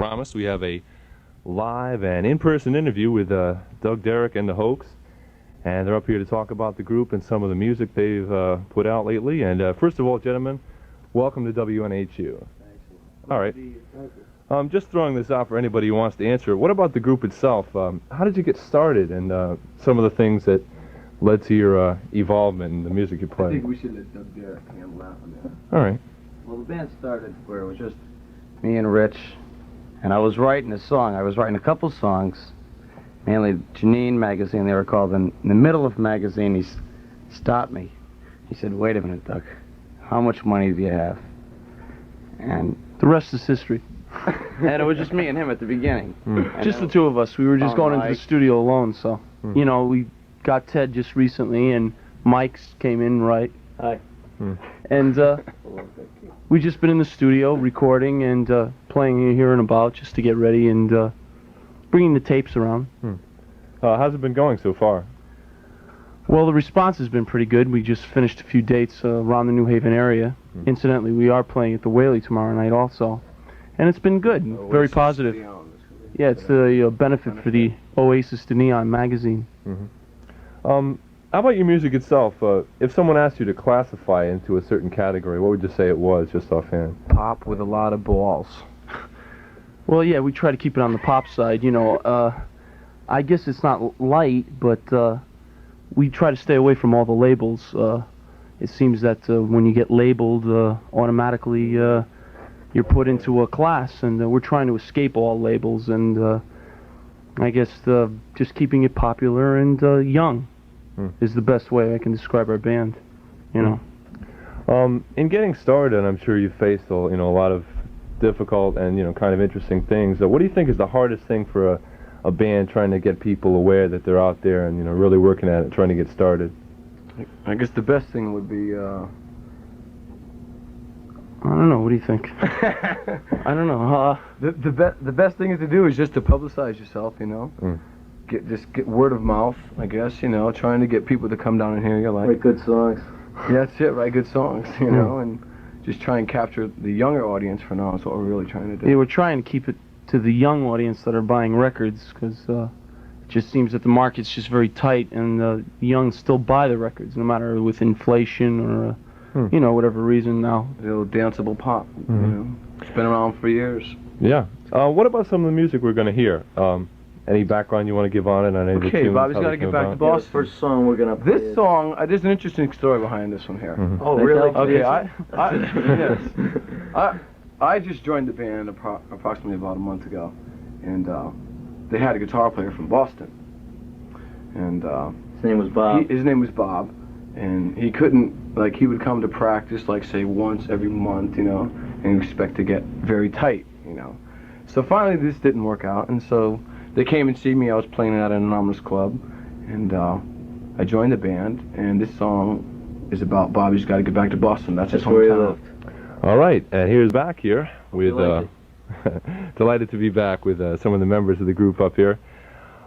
promised, we have a live and in-person interview with Doug, Derek, and the Hoax. And they're up here to talk about the group and some of the music they've put out lately. And first of all, gentlemen, welcome to WNHU. All right. Just throwing this out for anybody who wants to answer it. What about the group itself? How did you get started, and some of the things that led to your evolvement in the music you play? I think we should let Doug Derek handle that one. All right. Well, the band started where it was just me and Rich, and I was writing a song. I was writing a couple songs, mainly Janine magazine, they were called. And in the middle of the magazine, he stopped me. He said, "Wait a minute, Doug. How much money do you have?" And the rest is history. and it was just me and him at the beginning. Just the two of us. We were just going into the studio alone, so you know, we got Ted just recently, and Mike's came in, right? Hi. And we just been in the studio recording and playing here and about just to get ready and bringing the tapes around. How's it been going so far? Well, the response has been pretty good. We just finished a few dates around the New Haven area. Incidentally, we are playing at the Whaley tomorrow night also. And it's been good, very positive. Yeah, it's the benefit for the Oasis to Neon magazine. How about your music itself? If someone asked you to classify it into a certain category, what would you say it was, just offhand? Pop with a lot of balls. Well, yeah, we try to keep it on the pop side, you know. I guess it's not light, but we try to stay away from all the labels. It seems that when you get labeled, automatically you're put into a class, and we're trying to escape all labels, and I guess just keeping it popular and young is the best way I can describe our band, you know. In getting started, I'm sure you faced a lot of difficult and kind of interesting things. What do you think is the hardest thing for a band trying to get people aware that they're out there and really working at it, trying to get started? I guess the best thing would be I don't know. What do you think? I don't know. The best thing to do is just to publicize yourself, you know. Get word of mouth, I guess, you know, trying to get people to come down and hear you. Like, write good songs. Yeah, that's it. Write good songs, you know, and just try and capture the younger audience for now. Is what we're really trying to do. Yeah, we're trying to keep it to the young audience that are buying records, because it just seems that the market's just very tight, and the young still buy the records, no matter with inflation or you know, whatever reason now. The old danceable pop, you know, it's been around for years. Yeah. What about some of the music we're going to hear? Any background you want to give on it? Okay, Bobby's got to get back to Boston. The first song we're going to play. This song, there's an interesting story behind this one here. Oh, really? Okay, I just joined the band approximately about a month ago, and they had a guitar player from Boston, and his name was Bob. His name was Bob, and he couldn't, like, he would come to practice, like, say, once every month, you know, and expect to get very tight, you know. So finally this didn't work out, and so they came and see me. I was playing at an anonymous club, and I joined the band, and this song is about Bobby's got to get back to Boston. That's his where he hometown. lived. All right, and here's back here with delighted to be back with some of the members of the group up here.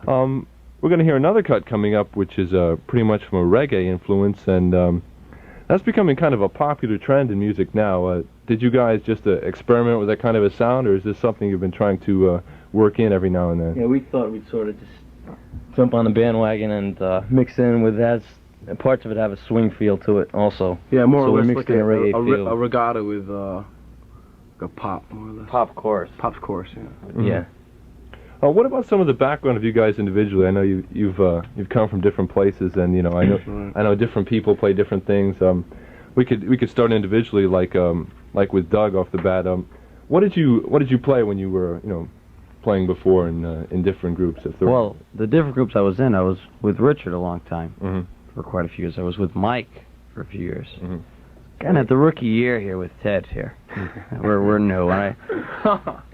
We're going to hear another cut coming up, which is pretty much from a reggae influence, and that's becoming kind of a popular trend in music now. Did you guys just experiment with that kind of a sound, or is this something you've been trying to work in every now and then? Yeah, we thought we'd sort of just jump on the bandwagon and mix in with that. Parts of it have a swing feel to it also. Yeah, more so or less we like mixed in a reggae feel. a regatta with a pop, more or less. Pop chorus. Pop's chorus, yeah. Yeah. What about some of the background of you guys individually? I know you've come from different places, and I know different people play different things. We could start individually, like with Doug off the bat. What did you play when you were playing before in different groups? Well, the different groups I was with Richard a long time, for quite a few years. I was with Mike for a few years. Kind of the rookie year here with Ted here. we're new. And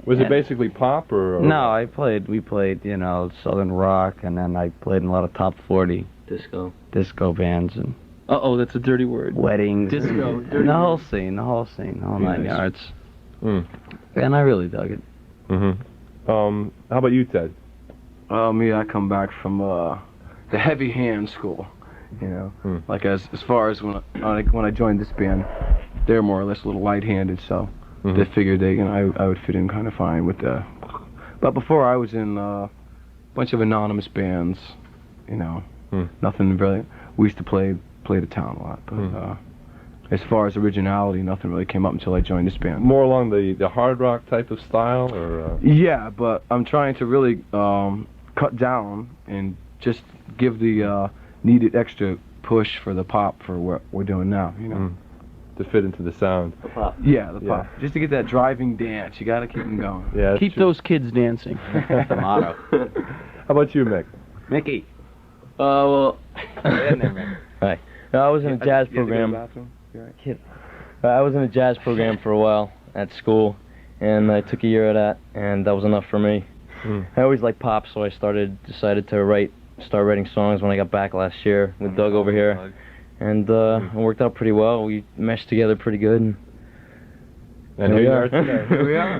was it basically pop or? No, we played Southern rock, and then I played in a lot of top 40 disco bands and. That's a dirty word. Weddings. Disco. And the whole scene, all 9 yards. And I really dug it. How about you, Ted? Me, I come back from the heavy hand school, you know. Like as far as when I joined this band, they're more or less a little light-handed, so they figured I would fit in kind of fine with the But before I was in a bunch of anonymous bands, you know, nothing really. We used to play the town a lot, but as far as originality, nothing really came up until I joined this band. More along the hard rock type of style, or? Yeah, but I'm trying to really cut down and just give the needed extra push for the pop for what we're doing now, you know. To fit into the sound. The pop. Yeah, the pop. Just to get that driving dance, you got to keep them going. Yeah, Keep those kids dancing. That's the motto. How about you, Mick? Mickey. Well, Get in there, Mick. hi. I was in a jazz You have to go to the program. bathroom? You all right? I was in a jazz program for a while at school, and I took a year of that, and that was enough for me. I always liked pop, so I decided to start writing songs when I got back last year with Doug over here, and it worked out pretty well. We meshed together pretty good. And here you are today. Here we are.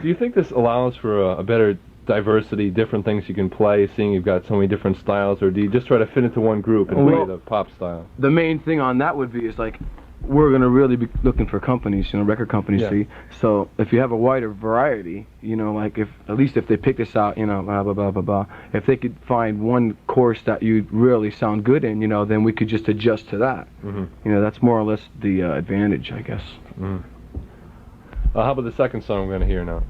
Do you think this allows for a better diversity, different things you can play, seeing you've got so many different styles, or do you just try to fit into one group and play the pop style? The main thing on that would be is like, we're going to really be looking for companies, you know, record companies, see. So if you have a wider variety, you know, like at least if they pick this out, you know, blah, blah, blah, blah, blah, if they could find one course that you really sound good in, you know, then we could just adjust to that. You know, that's more or less the advantage, I guess. How about the second song we're going to hear now?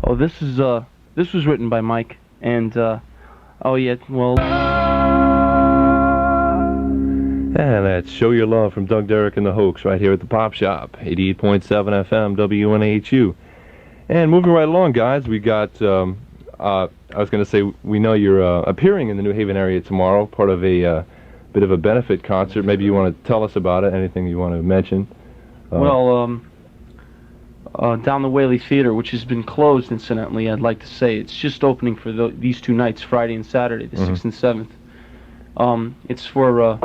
Oh, this was written by Mike, and oh yeah, well. And that's Show Your Love from Doug Derrick and the Hoax right here at the Pop Shop, 88.7 FM WNHU. And moving right along, guys, we got, I was going to say, we know you're appearing in the New Haven area tomorrow, part of a bit of a benefit concert. Maybe you want to tell us about it, anything you want to mention? Down the Whaley Theater, which has been closed, incidentally, I'd like to say. It's just opening for these 2 nights, Friday and Saturday, the 6th and 7th. It's for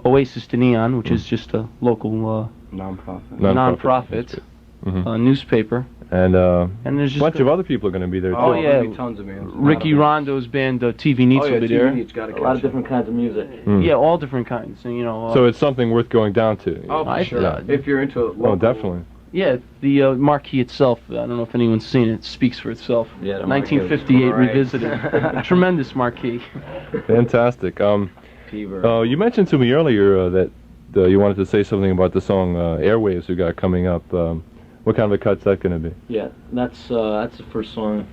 Oasis to Neon, which is just a local non-profit newspaper. And there's a just bunch of other people are going to be there, too. Oh, yeah. Tons of bands. Ricky Rondo's band, TV Needs, will be there. A A lot of different kinds of music. Yeah, all different kinds. And, you know. So it's something worth going down to. Oh, for sure. Yeah. If you're into it. Oh, definitely. Yeah, the marquee itself, I don't know if anyone's seen it, speaks for itself. Yeah, the 1958 marquee. revisited. Tremendous marquee. Fantastic. You mentioned to me earlier that you wanted to say something about the song Airwaves we got coming up. What kind of a cut's that going to be? Yeah, that's the first song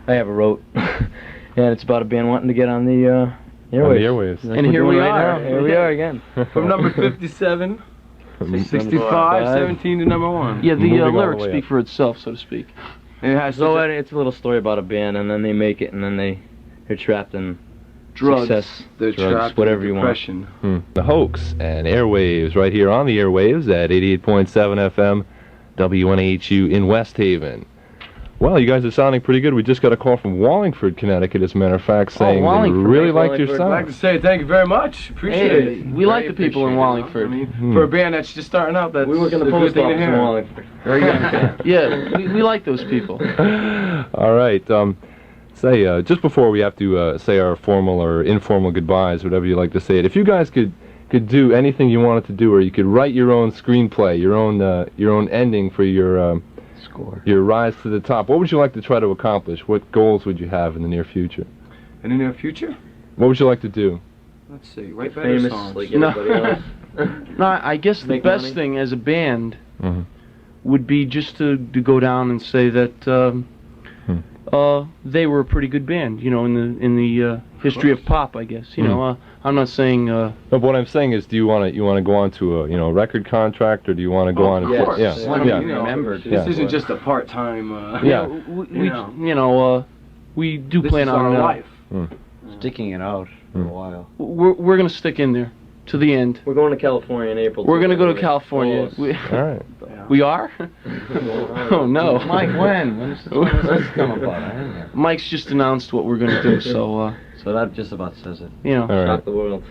I ever wrote, and it's about a band wanting to get on the airwaves. On the airwaves. Like And we're here doing we right are. now. Here we are again. From number 57, 65, 17 to number 1. Yeah, the Moving all the lyrics way speak up. for itself, so to speak. It has So it's a little story about a band, and then they make it, and then they're trapped in drugs, success, they're drugs, trapped whatever in you want. depression. The Hoax and Airwaves right here on the airwaves at 88.7 FM WNHU in West Haven. Well, you guys are sounding pretty good. We just got a call from Wallingford, Connecticut, as a matter of fact, saying they Wallingford. really liked your I'd like to sound. say thank you very much. Appreciate Hey, it. we like the Very people in appreciate it, Wallingford. I mean, for a band that's just starting out, that's We work in the a good post thing to office in hear. Wallingford. Very young band. Yeah, we like those people. All right. Say, just before we have to say our formal or informal goodbyes, whatever you like to say it, if you guys could do anything you wanted to do, or you could write your own screenplay, your own ending for your rise to the top, what would you like to try to accomplish? What goals would you have in the near future? In the near future? What would you like to do? Let's see, write better Famous songs. like No. everybody else. No, I guess the Make best money. thing as a band Mm-hmm. would be just to go down and say that they were a pretty good band, you know, in the history of pop, I guess. You know, I'm not saying. No, but what I'm saying is, do you want to go on to a record contract, or do you want to go on? Of and course. Yeah. I mean, Yeah. you know, Remembered. This Yeah. isn't just a part-time. Yeah. We do This plan is on our life. Sticking it out for a while. We're gonna stick in there to the end. We're going to California in April. We're too, gonna go by to the way. California. Oh, All right. We are? Oh no. Mike, when does this come about? I didn't hear. Mike's just announced what we're gonna do, so So that just about says it. you know. All right. Shock the world.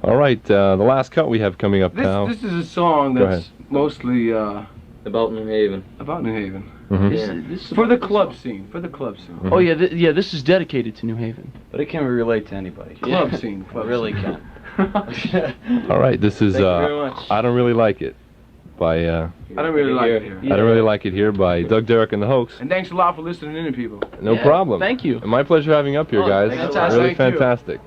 All right. The last cut we have coming up now. This is a song Go that's mostly About New Haven. about New Haven. Mhm. This is For the about club scene. For the club scene. Oh yeah, this is dedicated to New Haven. But it can relate to anybody. Club scene. It Club really scene. can. All right. This is. Thank you very much. I don't really like it. by I don't really like it here. I Don't Really Like It Here by Doug, Derek, and the Hoax. And thanks a lot for listening in, people. No problem. Thank you. My pleasure having you up here, guys. fantastic. Really Thank you. fantastic.